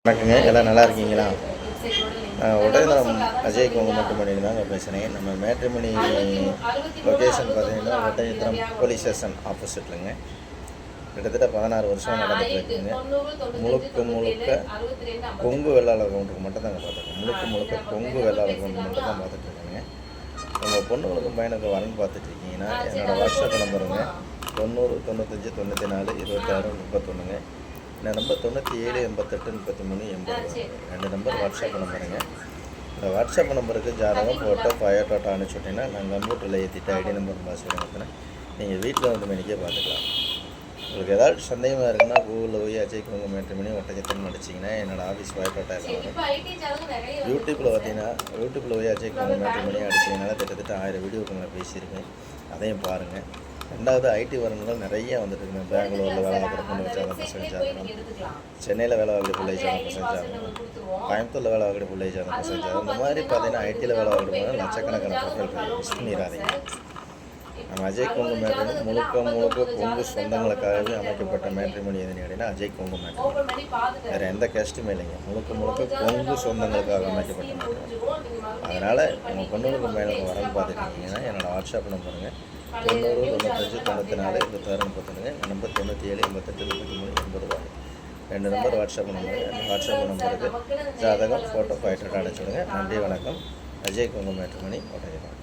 வணக்கங்க, எல்லாம் நல்லா இருக்கீங்களா? உடனே அஜய் கொங்குமேட்டுமணி தாங்க பேசுகிறேன். நம்ம மேட்ரிமணி லொக்கேஷன் பார்த்தீங்கன்னா ஒட்டஞ்சத்திரம் போலீஸ் ஸ்டேஷன் ஆப்போசிட்லங்க. கிட்டத்தட்ட 16 வருஷம் நடந்துட்டு இருக்குங்க. முழுக்க கொங்கு வெள்ளாளர் கவுண்டருக்கு மட்டும் தாங்க பார்த்துருக்கேன். முழுக்க கொங்கு வெள்ளாளர் கவுண்டர் மட்டும் தான் பார்த்துட்டு இருக்கேங்க. உங்கள் பொண்ணுங்களுக்கும் பையனுக்கு வரன்னு பார்த்துட்டு இருக்கீங்கன்னா என்னோடய வாட்ஸ்அப் நம்பருங்க 90 95 94 26 31ங்க. இந்த நம்பர் 97 88 33 80. 2 number WhatsApp நம்பருங்க. இந்த வாட்ஸ்அப் நம்பருக்கு ஜாதகம் ஃபோட்டோ பயோடோட்டா அனுப்பிச்சுட்டிங்கன்னா நான் கம்ப்யூட்டரில் ஏற்றிட்டு ஐடி நம்பர் பாஸ்வேர்டு அனுப்புனேன். நீங்கள் வீட்டில் வந்து மணிக்கே பார்த்துக்கலாம். உங்களுக்கு ஏதாவது சந்தேகமாக இருக்குன்னா கூகுளில் போய் அஜய் கொங்குமேட்டுமணி ஒட்டஞ்சத்திரம் அடிச்சிங்கன்னா என்னோடய ஆஃபீஸ் பயோடோட்டா இருக்கும். யூடியூப்பில் பார்த்தீங்கன்னா போய் அஜய் கொங்குமேட்டுமணி அடிச்சிங்கனால கிட்டத்தட்ட 1000 வீடியோக்கு நான் பேசியிருக்கேன். அதையும் பாருங்கள். ரெண்டாவது ஐடி வரணுங்கள் நிறைய வந்துட்டு இருக்குங்க. பெங்களூரில் வேலை பார்க்குற பொண்ணு வச்சு அதை பசங்க ஜாதகம், சென்னையில் வேலை பார்க்குற பிள்ளை வச்சு அதை பசங்க ஜாதகம், கோயம்புத்தூரில் வேலை பார்க்குற பிள்ளை வச்சு அதை பசங்க ஜாதகம். இந்த மாதிரி பார்த்தீங்கன்னா ஐடியில் வேலை பார்க்குற லட்சக்கணக்கான ப்ரொஃபைல் மிஸ் பண்ணிடாதீங்க. நம்ம அஜய் கொங்குமேட்டுமணி முழுக்க கொங்கு சொந்தங்களுக்காகவே அமைக்கப்பட்ட மேட்ரிமணி எதுன்னு கேட்டிங்கன்னா அஜய் கொங்குமேட்டுமணி. வேறு எந்த கேஸ்ட்டுமே இல்லைங்க. முழுக்க கொங்கு சொந்தங்களுக்காக அமைக்கப்பட்ட மேட்ரிமணி. அதனால் உங்கள் பொண்ணுங்களுக்கு மேலுக்கு வரன்னு பார்த்துட்டிங்கன்னா என்னோடய வாட்ஸ்அப் நம்பருங்க 90 95 94 26 31. Number 97 88 33 80. 2 number WhatsApp number. WhatsApp நம்பருக்கு ஜாதகம் ஃபோட்டோ பயோடேட்டா அனுப்பிச்சுடுங்க. நன்றி, வணக்கம். அஜய் கொங்குமேட்டுமணி ஒட்டஞ்சத்திரம்.